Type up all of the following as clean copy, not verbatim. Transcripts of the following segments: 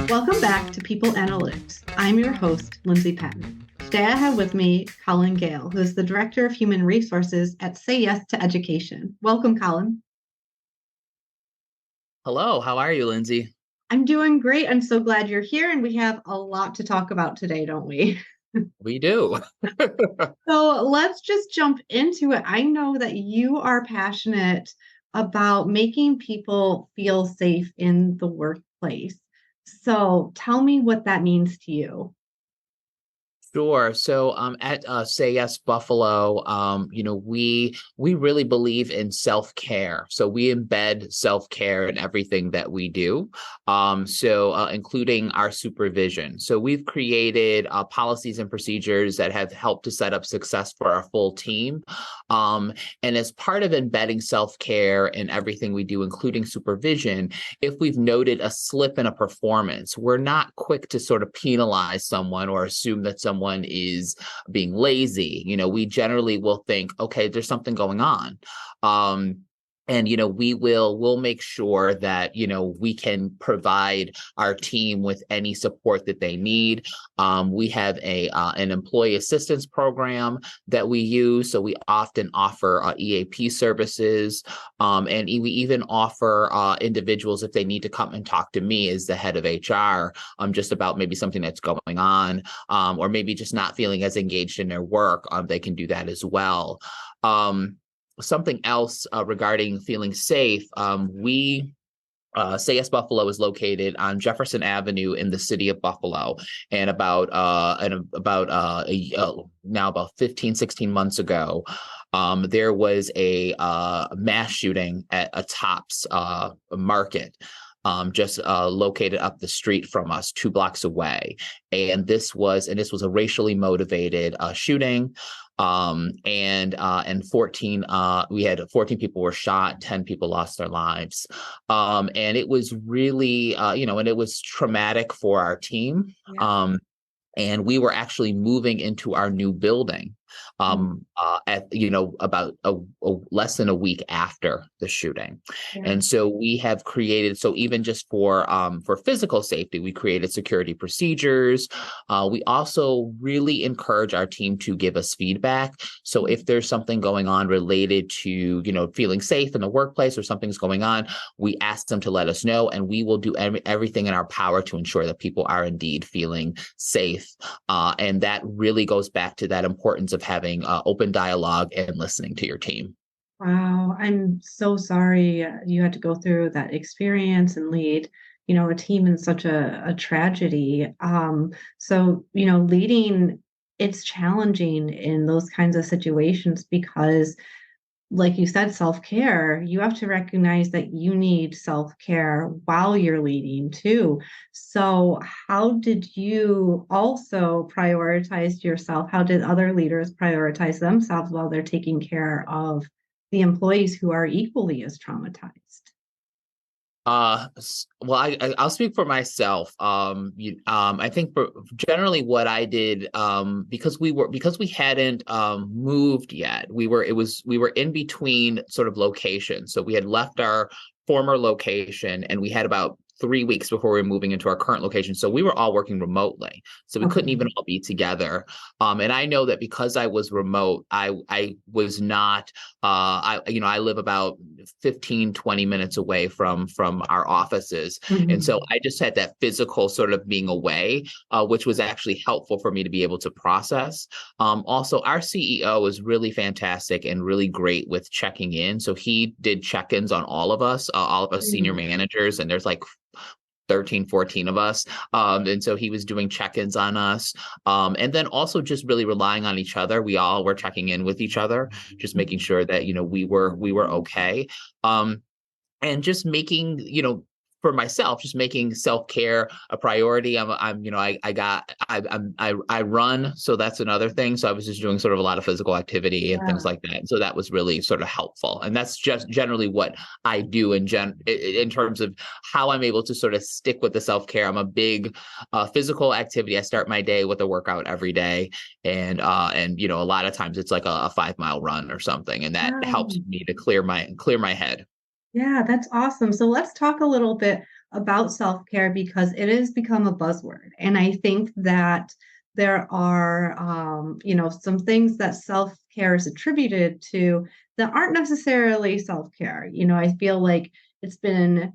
Welcome back to People Analytics. I'm your host, Lindsay Patton. Today I have with me Collin Gehl, who is the Director of Human Resources at Say Yes to Education. Welcome, Collin. Hello, how are you, Lindsay? I'm doing great. I'm so glad you're here, and we have a lot to talk about today, don't we? We do. So let's just jump into it. I know that you are passionate about making people feel safe in the workplace. So tell me what that means to you. Sure. So at Say Yes Buffalo, we really believe in self-care. So we embed self-care in everything that we do. Including our supervision. So we've created policies and procedures that have helped to set up success for our full team. And as part of embedding self-care in everything we do, including supervision, if we've noted a slip in a performance, we're not quick to sort of penalize someone or assume that someone is being lazy. We generally will think, okay, there's something going on. We'll make sure that, we can provide our team with any support that they need. We have an employee assistance program that we use. So we often offer EAP services. We even offer individuals, if they need to come and talk to me as the head of HR, just about maybe something that's going on, or maybe just not feeling as engaged in their work, they can do that as well. Something else regarding feeling safe, Say Yes Buffalo is located on Jefferson Avenue in the city of Buffalo. And now about 15, 16 months ago, there was a mass shooting at a Tops market. Just located up the street from us, 2 blocks away. And this was a racially motivated shooting. And 14, we had 14 people were shot, 10 people lost their lives. And it was really, and it was traumatic for our team. Yeah. And we were actually moving into our new building about less than a week after the shooting. Yeah. And so we have created, so even just for physical safety, we created security procedures. We also really encourage our team to give us feedback. So if there's something going on related to, feeling safe in the workplace or something's going on, we ask them to let us know, and we will do everything in our power to ensure that people are indeed feeling safe. And that really goes back to that importance of having open dialogue and listening to your team. Wow, I'm so sorry you had to go through that experience and lead, a team in such a tragedy. Leading, it's challenging in those kinds of situations because, like you said, self-care, you have to recognize that you need self-care while you're leading too. So how did you also prioritize yourself? How did other leaders prioritize themselves while they're taking care of the employees who are equally as traumatized? I'll speak for myself. I think generally what I did, because we hadn't moved yet. We were in between sort of locations. So we had left our former location, and we had about 3 weeks before we were moving into our current location. So we were all working remotely. So we couldn't even all be together. And I know that because I was remote, I was not, I live about 15, 20 minutes away from our offices. Mhm. And so I just had that physical sort of being away, which was actually helpful for me to be able to process. Also, our CEO is really fantastic and really great with checking in. So he did check-ins on all of us senior managers, and there's like 13, 14 of us. And so he was doing check-ins on us. And then also just really relying on each other. We all were checking in with each other, just making sure that, we were okay. And just making, for myself, just making self-care a priority. I run, so that's another thing. So I was just doing sort of a lot of physical activity and things Yeah. like that. And so that was really sort of helpful. And that's just generally what I do in terms of how I'm able to sort of stick with the self-care. I'm a big physical activity. I start my day with a workout every day. And a lot of times it's like a 5 mile run or something. And that helps Wow. me to clear my head. Yeah, that's awesome. So let's talk a little bit about self-care because it has become a buzzword. And I think that there are, some things that self-care is attributed to that aren't necessarily self-care. I feel like it's been,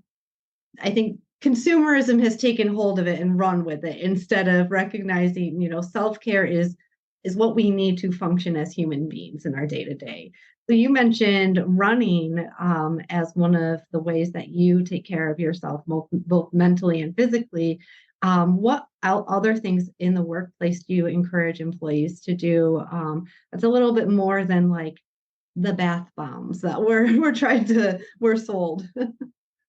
I think consumerism has taken hold of it and run with it instead of recognizing, self-care is what we need to function as human beings in our day to day. So you mentioned running as one of the ways that you take care of yourself, both mentally and physically. What other things in the workplace do you encourage employees to do? That's a little bit more than like the bath bombs that we're sold.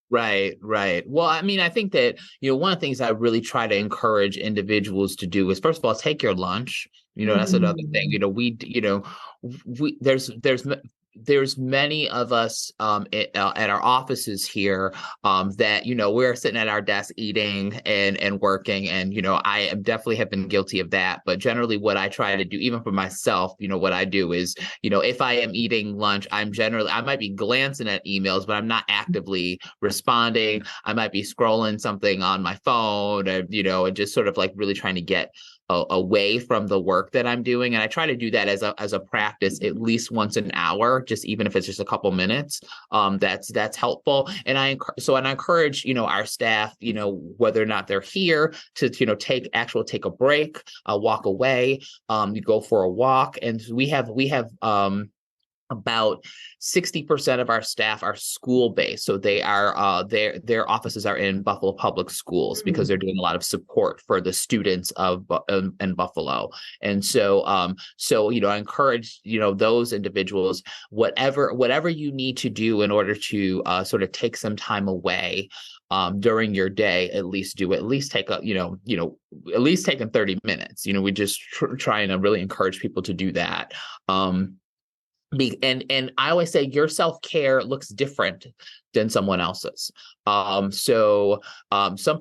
Right, right. Well, I mean, I think that, one of the things I really try to encourage individuals to do is, first of all, take your lunch. That's another thing. Mm. There's many of us at our offices here that, we're sitting at our desk eating and working. And, I am definitely have been guilty of that. But generally what I try to do, even for myself, what I do is, if I am eating lunch, I might be glancing at emails, but I'm not actively responding. I might be scrolling something on my phone, and just sort of like really trying to get away from the work that I'm doing. And I try to do that as a practice at least once an hour, just even if it's just a couple minutes. That's helpful. And I encourage, our staff, whether or not they're here to, take a break, walk away, you go for a walk. And we have about 60% of our staff are school based. So they are their offices are in Buffalo Public Schools because they're doing a lot of support for the students of in Buffalo. And so I encourage those individuals, whatever you need to do in order to sort of take some time away during your day, at least take at least taking 30 minutes. We just trying to really encourage people to do that. And I always say your self-care looks different than someone else's. Some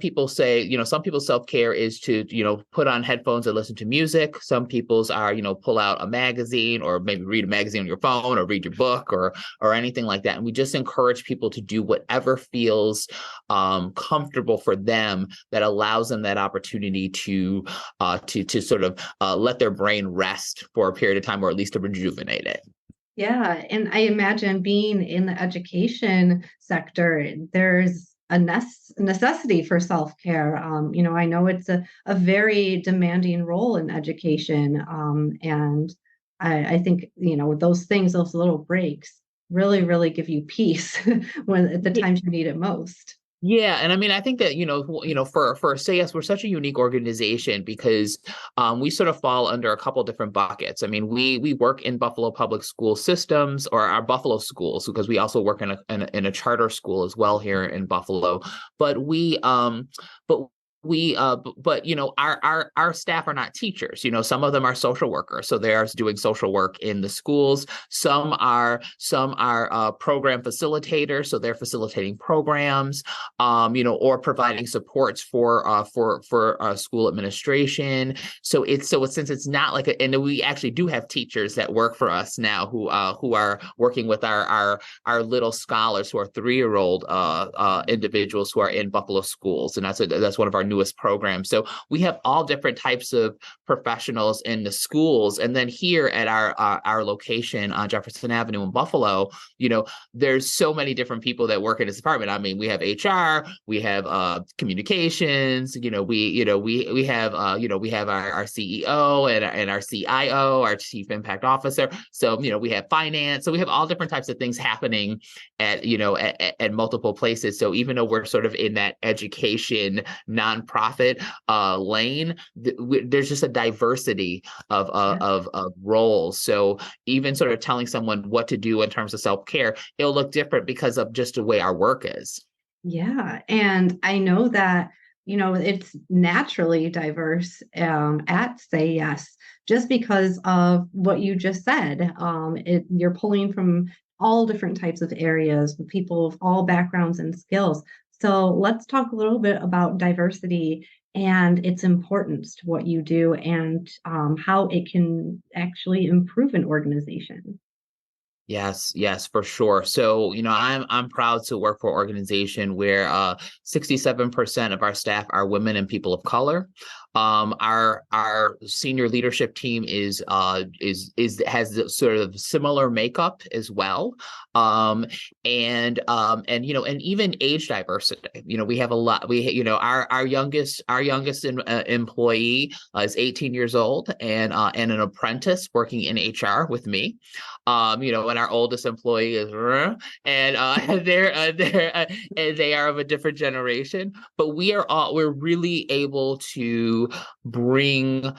people say, some people's self-care is to, put on headphones and listen to music. Some people's are, pull out a magazine or maybe read a magazine on your phone or read your book or anything like that. And we just encourage people to do whatever feels comfortable for them, that allows them that opportunity to sort of let their brain rest for a period of time, or at least to rejuvenate it. Yeah, and I imagine being in the education sector, there's a necessity for self-care. I know it's a very demanding role in education. And I think, those little breaks really, really give you peace when at the times you need it most. Yeah, and I mean, I think that for SAS, we're such a unique organization because we sort of fall under a couple different buckets. I mean, we work in Buffalo public school systems, or our Buffalo schools, because we also work in a charter school as well here in Buffalo. But our staff are not teachers. Some of them are social workers, so they're doing social work in the schools. Some are program facilitators, so they're facilitating programs, or providing supports for school administration. So since it's not like and we actually do have teachers that work for us now who are working with our little scholars, who are 3-year-old individuals who are in Buffalo schools, and that's one of our newest programs. So we have all different types of professionals in the schools, and then here at our location on Jefferson Avenue in Buffalo, there's so many different people that work in this department. I mean, we have HR, we have communications, we have our CEO and our CIO, our Chief Impact Officer. So we have finance. So we have all different types of things happening at multiple places. So even though we're sort of in that education nonprofit lane, there's just a diversity of roles. So even sort of telling someone what to do in terms of self-care, it'll look different because of just the way our work is. Yeah. And I know that, it's naturally diverse at Say Yes, just because of what you just said. You're pulling from all different types of areas with people of all backgrounds and skills. So let's talk a little bit about diversity and its importance to what you do and how it can actually improve an organization. Yes, yes, for sure. So, I'm proud to work for an organization where 67% of our staff are women and people of color. Our senior leadership team is has the sort of similar makeup as well. And even age diversity. We have a lot. Our youngest employee is 18 years old and an apprentice working in HR with me. And our oldest employee is, and and they are of a different generation. But we're really able to bring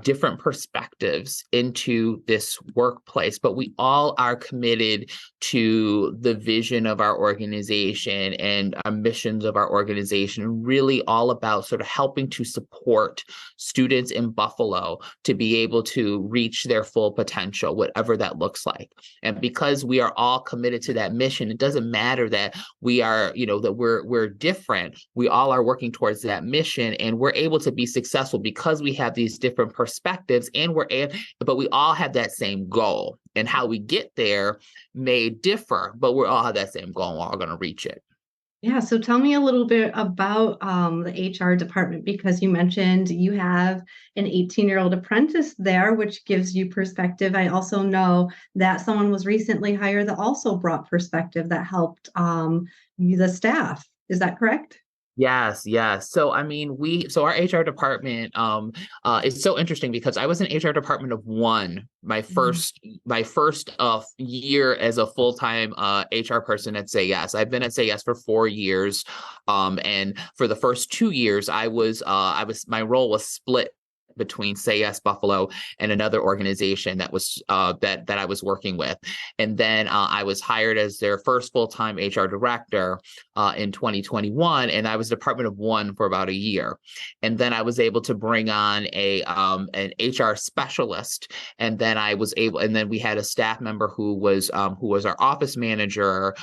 different perspectives into this workplace. But we all are committed to the vision of our organization and our missions of our organization, really all about sort of helping to support students in Buffalo to be able to reach their full potential, whatever that looks like. And because we are all committed to that mission, it doesn't matter that we are, that we're different. We all are working towards that mission, and we're able to be successful because we have these different perspectives, but we all have that same goal. And how we get there may differ, but we all have that same goal, and we're all going to reach it. Yeah, so tell me a little bit about the HR department because you mentioned you have an 18-year-old apprentice there, which gives you perspective. I also know that someone was recently hired that also brought perspective that helped the staff. Is that correct? Yes, yes. So I mean, so our HR department is so interesting because I was in HR department of one Mhm. my first year as a full-time HR person at Say Yes. I've been at Say Yes for 4 years. And for the first 2 years, my role was split between Say Yes Buffalo and another organization that I was working with. And then I was hired as their first full-time HR director in 2021, and I was Department of One for about a year. And then I was able to bring on an HR specialist, and then we had a staff member who was our office manager.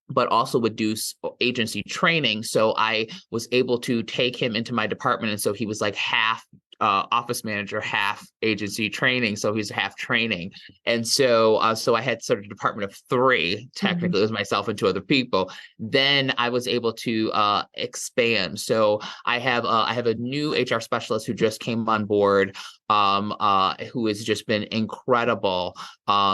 But also would do agency training. So I was able to take him into my department. And so he was like half office manager, half agency training. So he's half training. And so I had sort of a department of three, technically, it was myself and two other people. Then I was able to expand. So I have a new HR specialist who just came on board, who has just been incredible.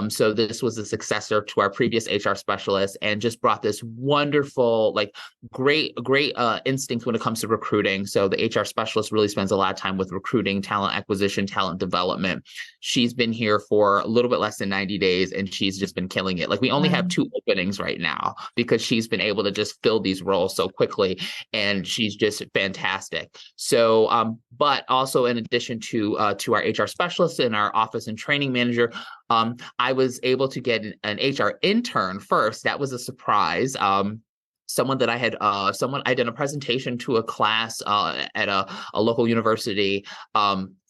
So this was a successor to our previous HR specialist and just brought this wonderful, like great instinct when it comes to recruiting. So the HR specialist really spends a lot of time with recruiting, talent acquisition, talent development. She's been here for a little bit less than 90 days and she's just been killing it. Like we only have 2 openings right now because she's been able to just fill these roles so quickly and she's just fantastic. So, but also in addition to our HR specialist and our office and training manager, I was able to get an HR intern first. That was a surprise. Someone I did a presentation to a class at a local university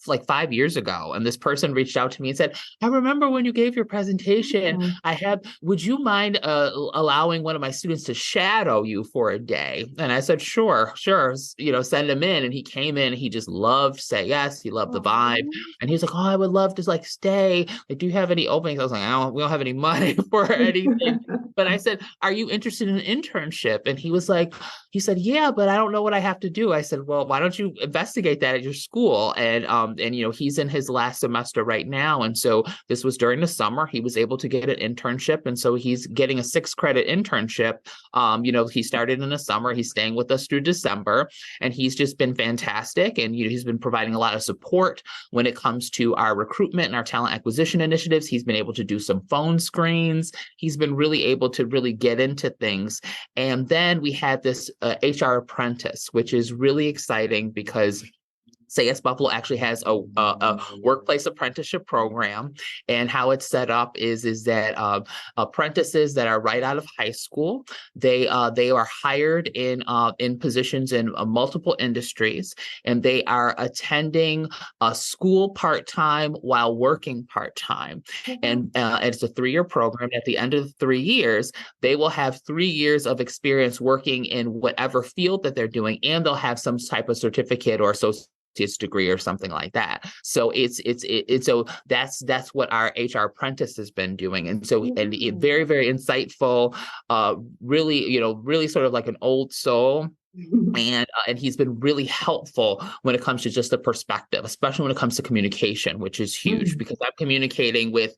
like 5 years ago. And this person reached out to me and said, I remember when you gave your presentation, Oh, would you mind allowing one of my students to shadow you for a day? And I said, sure, send him in. And he came in, he just loved Say Yes. He loved the vibe. oh. And he was like, oh, I would love to like stay. Like, do you have any openings? I was like, we don't have any money for anything. But I said, are you interested in an internship? And he said, yeah, but I don't know what I have to do. I said, well, why don't you investigate that at your school? And he's in his last semester right now. And so this was during the summer. He was able to get an internship. And so he's getting a 6-credit internship. He started in the summer. He's staying with us through December. And he's just been fantastic. And he's been providing a lot of support when it comes to our recruitment and our talent acquisition initiatives. He's been able to do some phone screens. He's been really able to really get into things. And then we had this HR apprentice, which is really exciting because SAS Buffalo actually has a workplace apprenticeship program, and how it's set up is that apprentices that are right out of high school, they are hired in positions in multiple industries, and they are attending a school part-time while working part-time, and it's a 3-year program. At the end of the 3 years, they will have 3 years of experience working in whatever field that they're doing, and they'll have some type of certificate or associate's degree or something like that. So so that's what our HR apprentice has been doing, and so and it, very very insightful, really really sort of like an old soul. And he's been really helpful when it comes to just the perspective, especially when it comes to communication, which is huge because I'm communicating with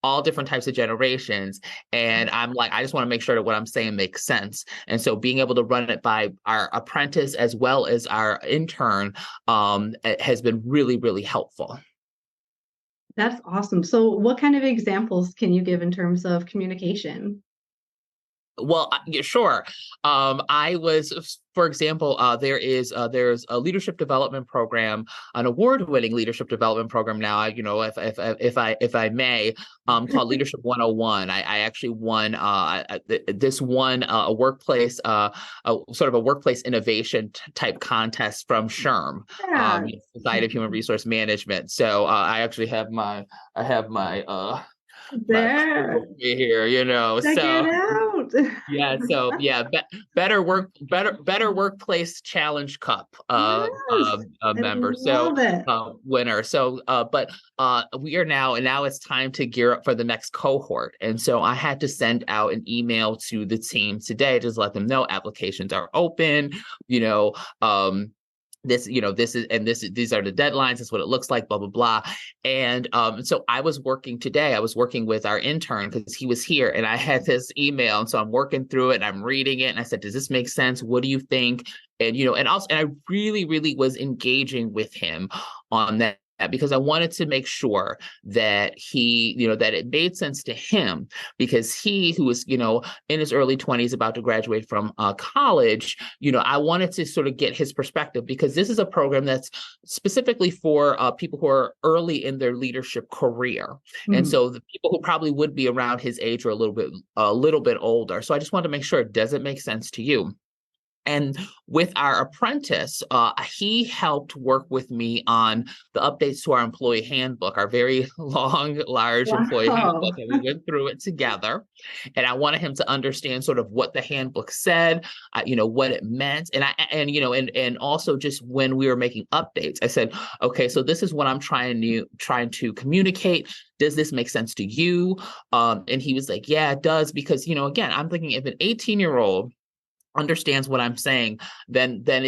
all different types of generations. And I'm like, I just want to make sure that what I'm saying makes sense. And so being able to run it by our apprentice as well as our intern has been really, really helpful. That's awesome. So what kind of examples can you give in terms of communication? Well, yeah, sure. I was, for example, there's a leadership development program, an award-winning leadership development program now. If I may, called Leadership 101. I actually won this one a workplace sort of a workplace innovation type contest from SHRM, Yeah. Society of Human Resource Management. So I actually have my my There. here, Check it so. out. Better workplace challenge cup Yes. I member, so love it. winner. So but we are now, and now it's time to gear up for the next cohort, and so I had to send out an email to the team today to just let them know applications are open. This these are the deadlines. This is what it looks like, blah blah blah. And so I was working with our intern because he was here, and I had this email, and so I'm working through it and I'm reading it, and I said, does this make sense? What do you think? And and I really really was engaging with him on that, because I wanted to make sure that that it made sense to him, because he, who was, in his early 20s, about to graduate from college, I wanted to sort of get his perspective, because this is a program that's specifically for people who are early in their leadership career. And so the people who probably would be around his age or a little bit older. So I just wanted to make sure, does it make sense to you? And with our apprentice, he helped work with me on the updates to our employee handbook, our very long, large employee handbook, and we went through it together. And I wanted him to understand sort of what the handbook said, what it meant, and also just when we were making updates, I said, okay, so this is what I'm trying to communicate. Does this make sense to you? And he was like, yeah, it does, because again, I'm thinking, if an 18-year-old understands what I'm saying, then it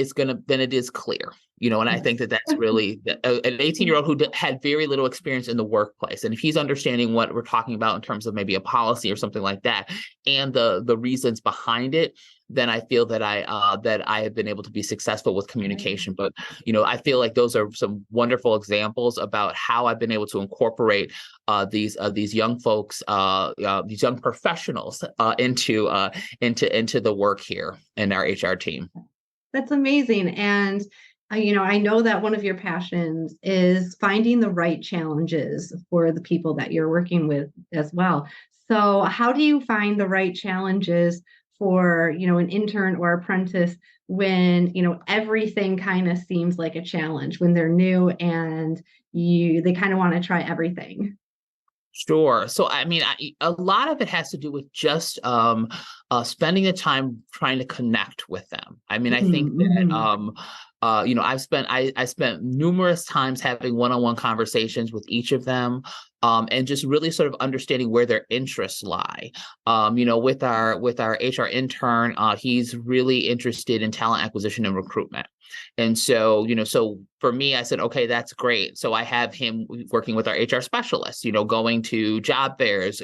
is clear, and I think that's really an 18-year-old who had very little experience in the workplace. And if he's understanding what we're talking about in terms of maybe a policy or something like that, and the reasons behind it, then I feel that I have been able to be successful with communication. But I feel like those are some wonderful examples about how I've been able to incorporate these young folks, these young professionals into the work here in our HR team. That's amazing. And I know that one of your passions is finding the right challenges for the people that you're working with as well. So how do you find the right challenges for, an intern or apprentice when, everything kind of seems like a challenge, when they're new and they kind of want to try everything? Sure. So, I mean, a lot of it has to do with just spending the time trying to connect with them. I mean, I think that I spent numerous times having one-on-one conversations with each of them, and just really sort of understanding where their interests lie. With our HR intern, he's really interested in talent acquisition and recruitment. And so, so for me, I said, okay, that's great. So I have him working with our HR specialists, going to job fairs,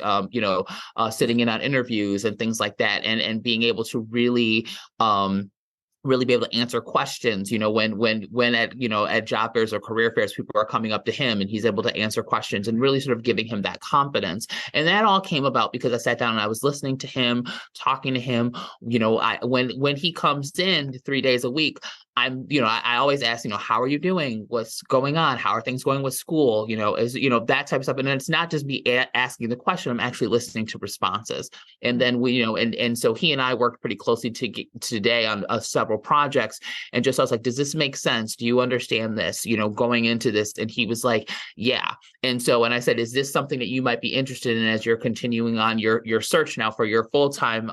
sitting in on interviews and things like that, and being able to really be able to answer questions, when at job fairs or career fairs, people are coming up to him and he's able to answer questions, and really sort of giving him that confidence. And that all came about because I sat down and I was listening to him, talking to him. When he comes in 3 days a week, I always ask, how are you doing? What's going on? How are things going with school? That type of stuff. And then it's not just me asking the question, I'm actually listening to responses. And then and so he and I worked pretty closely today on several projects. And just, I was like, does this make sense? Do you understand this, going into this? And he was like, yeah. And I said, is this something that you might be interested in as you're continuing on your search now for your full-time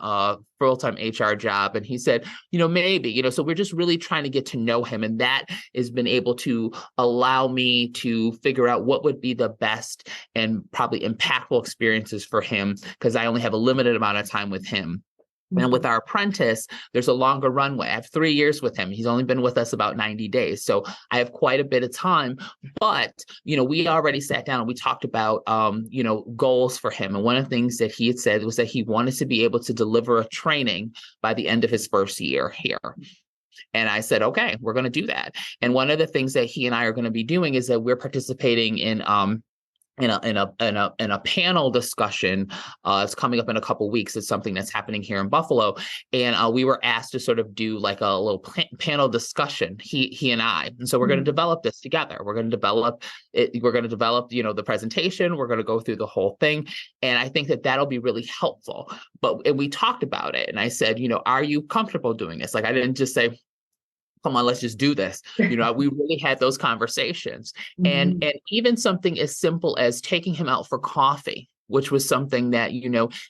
HR job? And he said, maybe, so we're just really trying to get to know him. And that has been able to allow me to figure out what would be the best and probably impactful experiences for him, because I only have a limited amount of time with him. And with our apprentice, there's a longer runway. I have 3 years with him. He's only been with us about 90 days. So I have quite a bit of time. But, we already sat down and we talked about, goals for him. And one of the things that he had said was that he wanted to be able to deliver a training by the end of his first year here. And I said, okay, we're going to do that. And one of the things that he and I are going to be doing is that we're participating in a panel discussion. It's coming up in a couple of weeks. It's something that's happening here in Buffalo, and we were asked to sort of do like a little panel discussion. He and I, and so we're going to develop this together. We're going to develop it. We're going to develop, the presentation. We're going to go through the whole thing, and I think that that'll be really helpful. And we talked about it, and I said, are you comfortable doing this? Like, I didn't just say, come on, let's just do this. We really had those conversations. And even something as simple as taking him out for coffee, which was something that,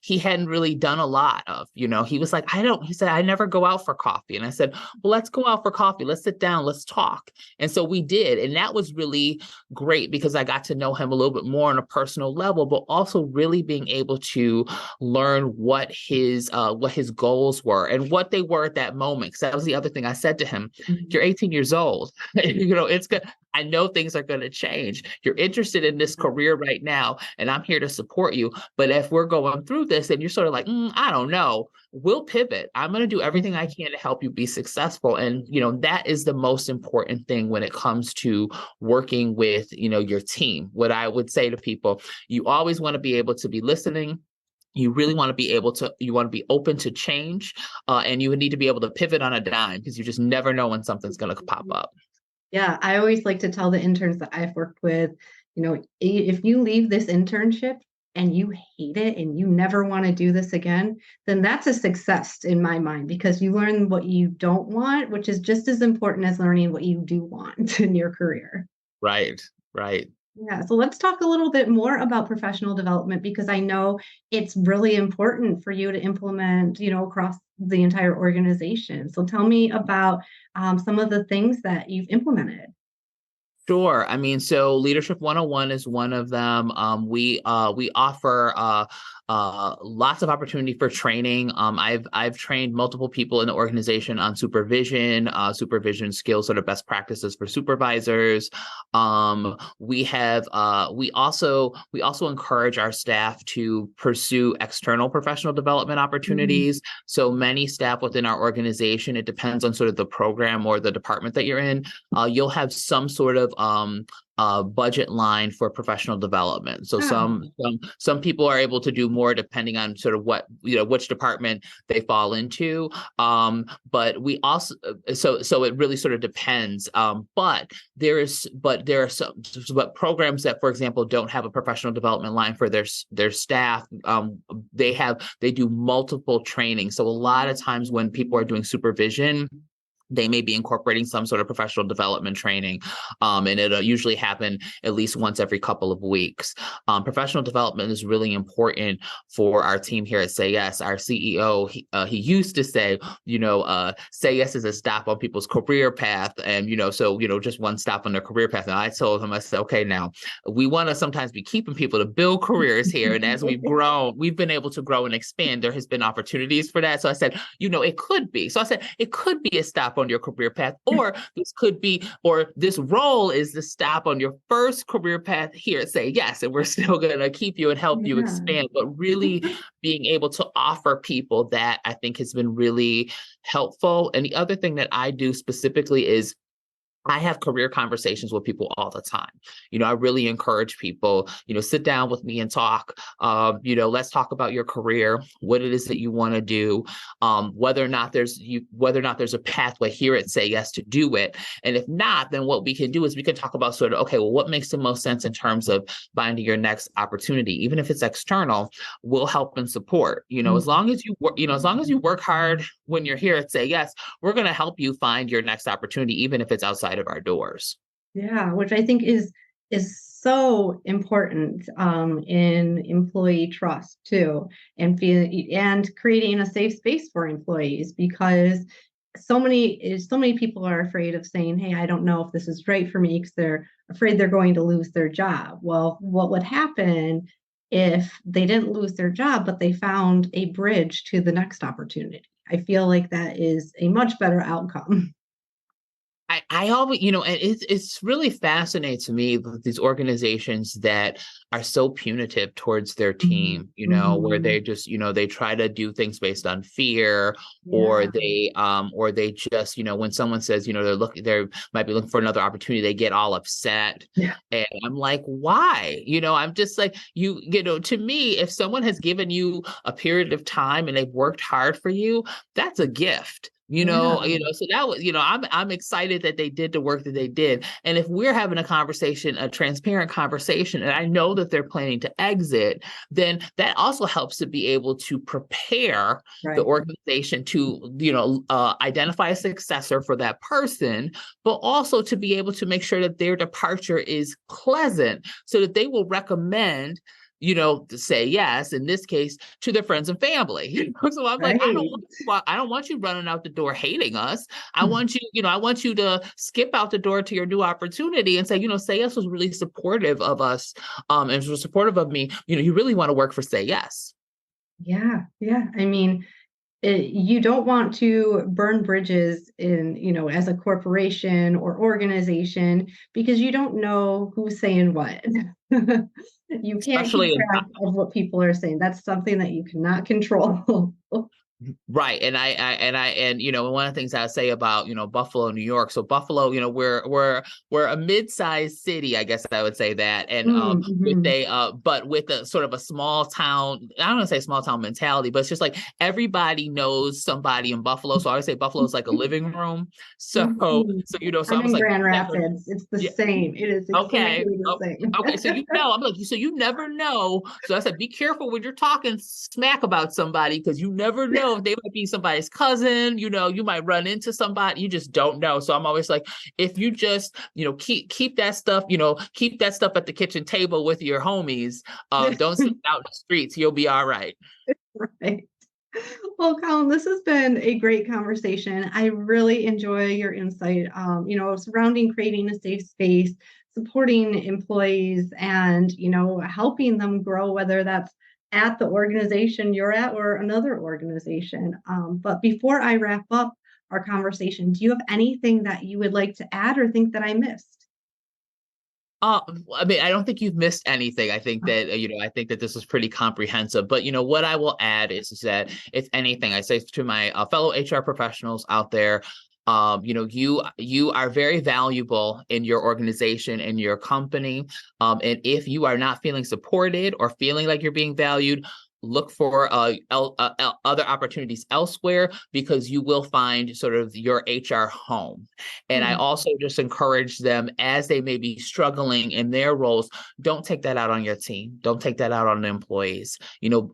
he hadn't really done a lot of. He was like, he said, I never go out for coffee. And I said, well, let's go out for coffee. Let's sit down. Let's talk. And so we did. And that was really great because I got to know him a little bit more on a personal level, but also really being able to learn what his goals were and what they were at that moment. Because that was the other thing I said to him. You're 18 years old. It's good. I know things are going to change. You're interested in this career right now, and I'm here to support you. But if we're going through this and you're sort of like, I don't know, we'll pivot. I'm going to do everything I can to help you be successful. And, that is the most important thing when it comes to working with, your team. What I would say to people, you always want to be able to be listening. You really want to be open to change, and you would need to be able to pivot on a dime because you just never know when something's going to pop up. Yeah, I always like to tell the interns that I've worked with, if you leave this internship and you hate it and you never want to do this again, then that's a success in my mind because you learn what you don't want, which is just as important as learning what you do want in your career. Right. Yeah, so let's talk a little bit more about professional development because I know it's really important for you to implement, across the entire organization. So tell me about some of the things that you've implemented. Sure. I mean, so Leadership 101 is one of them. We offer lots of opportunity for training. I've trained multiple people in the organization on supervision skills, sort of best practices for supervisors. We also encourage our staff to pursue external professional development opportunities. So many staff within our organization, it depends on sort of the program or the department that you're in. You'll have some sort of budget line for professional development. So some people are able to do more depending on sort of what, which department they fall into. But we also, so it really sort of depends. But there are some programs that, for example, don't have a professional development line for their staff. They do multiple trainings. So a lot of times when people are doing supervision, they may be incorporating some sort of professional development training, and it'll usually happen at least once every couple of weeks. Professional development is really important for our team here at Say Yes. Our CEO, he used to say, Say Yes is a stop on people's career path, and just one stop on their career path. And I told him, I said, okay, now we want to sometimes be keeping people to build careers here, and as we've grown, we've been able to grow and expand. There has been opportunities for that. So I said, it could be. So I said, it could be a stop on your career path, or this role is the stop on your first career path here at Say Yes, and we're still going to keep you and help you expand, but really being able to offer people that I think has been really helpful. And the other thing that I do specifically is I have career conversations with people all the time. I really encourage people, sit down with me and talk. Let's talk about your career, what it is that you want to do, whether or not there's a pathway here at Say Yes to do it. And if not, then what we can do is we can talk about sort of, okay, well, what makes the most sense in terms of finding your next opportunity, even if it's external, we'll help and support. As long as you work, as long as you work hard when you're here at Say Yes, we're going to help you find your next opportunity, even if it's outside of our doors. Yeah, which I think is so important in employee trust too, and creating a safe space for employees, because so many people are afraid of saying, "Hey, I don't know if this is right for me," because they're afraid they're going to lose their job. Well, what would happen if they didn't lose their job, but they found a bridge to the next opportunity? I feel like that is a much better outcome. I always, and it's really fascinates me with these organizations that are so punitive towards their team, where Mhm. they just, they try to do things based on fear, Yeah. or they just, when someone says, they might be looking for another opportunity, they get all upset. Yeah. And I'm like, why? I'm just like, to me, if someone has given you a period of time and they've worked hard for you, that's a gift. Yeah. So that was, I'm excited that they did the work that they did. And if we're having a conversation, a transparent conversation, and I know that they're planning to exit, then that also helps to be able to prepare the Right. organization to, identify a successor for that person, but also to be able to make sure that their departure is pleasant so that they will recommend to Say Yes, in this case, to their friends and family. So I'm like, Right. I don't want you running out the door hating us. I want you to skip out the door to your new opportunity and say, Say Yes was really supportive of us, and was supportive of me. You really want to work for Say Yes. Yeah. Yeah. I mean, you don't want to burn bridges as a corporation or organization, because you don't know who's saying what. You can't keep Especially in track of what people are saying. That's something that you cannot control. Right. And one of the things I say about, Buffalo, New York. So Buffalo, we're a mid-sized city, I guess I would say that. And Mm-hmm. but with a sort of a small town, I don't want to say small town mentality, but it's just like everybody knows somebody in Buffalo. So I always say Buffalo is like a living room. Mhm. So I I'm was in like, Grand you never, Rapids. It's the yeah, same. It is okay. exactly the same. Okay. So I'm like, so you never know. So I said, be careful when you're talking smack about somebody, because you never know if they might be somebody's cousin. You might run into somebody. You just don't know. So I'm always like, if you just, keep that stuff, keep that stuff at the kitchen table with your homies. Don't sit out in the streets. You'll be all right. Right. Well, Colin, this has been a great conversation. I really enjoy your insight, surrounding creating a safe space, supporting employees, and, helping them grow, whether that's at the organization you're at or another organization. But before I wrap up our conversation, do you have anything that you would like to add or think that I missed? Uh, I mean, I don't think you've missed anything. I think that, I think that this was pretty comprehensive. But, what I will add is that if anything, I say to my fellow HR professionals out there, you are very valuable in your organization and your company. And if you are not feeling supported or feeling like you're being valued, look for other opportunities elsewhere, because you will find sort of your HR home. And I Hmm. also just encourage them, as they may be struggling in their roles, don't take that out on your team. Don't take that out on the employees.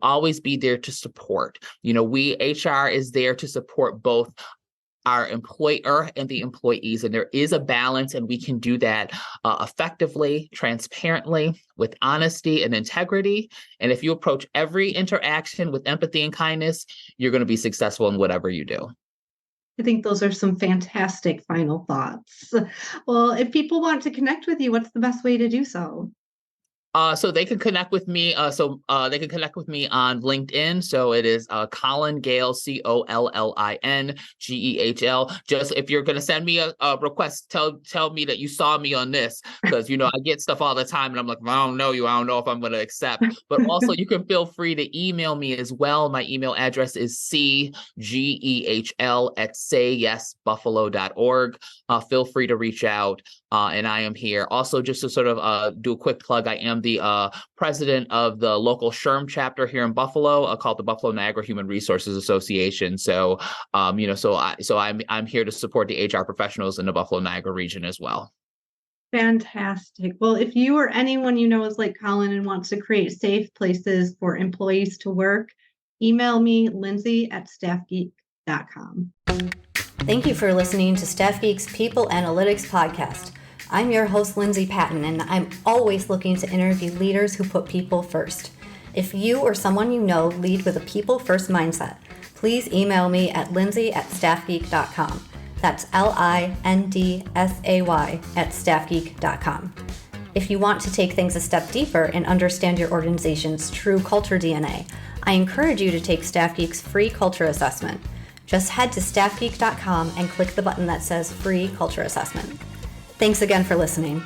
Always be there to support. We HR is there to support both our employer and the employees, and there is a balance, and we can do that effectively, transparently, with honesty and integrity. And if you approach every interaction with empathy and kindness, you're going to be successful in whatever you do. I think those are some fantastic final thoughts. Well, if people want to connect with you, what's the best way to do so? So they can connect with me. They can connect with me on LinkedIn. So it is Collin Gehl, COLLINGEHL. Just if you're gonna send me a request, tell me that you saw me on this, because I get stuff all the time, and I'm like, I don't know you. I don't know if I'm gonna accept. But also, you can feel free to email me as well. My email address is cgehl@sayyesbuffalo.org. Feel free to reach out. And I am here. Also, just to sort of do a quick plug, I am the president of the local SHRM chapter here in Buffalo, called the Buffalo Niagara Human Resources Association. So, I'm here to support the HR professionals in the Buffalo Niagara region as well. Fantastic. Well, if you or anyone you know is like Collin and wants to create safe places for employees to work, email me, Lindsay@StaffGeek.com. Thank you for listening to StaffGeek's People Analytics Podcast. I'm your host, Lindsay Patton, and I'm always looking to interview leaders who put people first. If you or someone you know lead with a people-first mindset, please email me at lindsay@staffgeek.com. That's LINDSAY@staffgeek.com. If you want to take things a step deeper and understand your organization's true culture DNA, I encourage you to take StaffGeek's free culture assessment. Just head to staffgeek.com and click the button that says Free Culture Assessment. Thanks again for listening.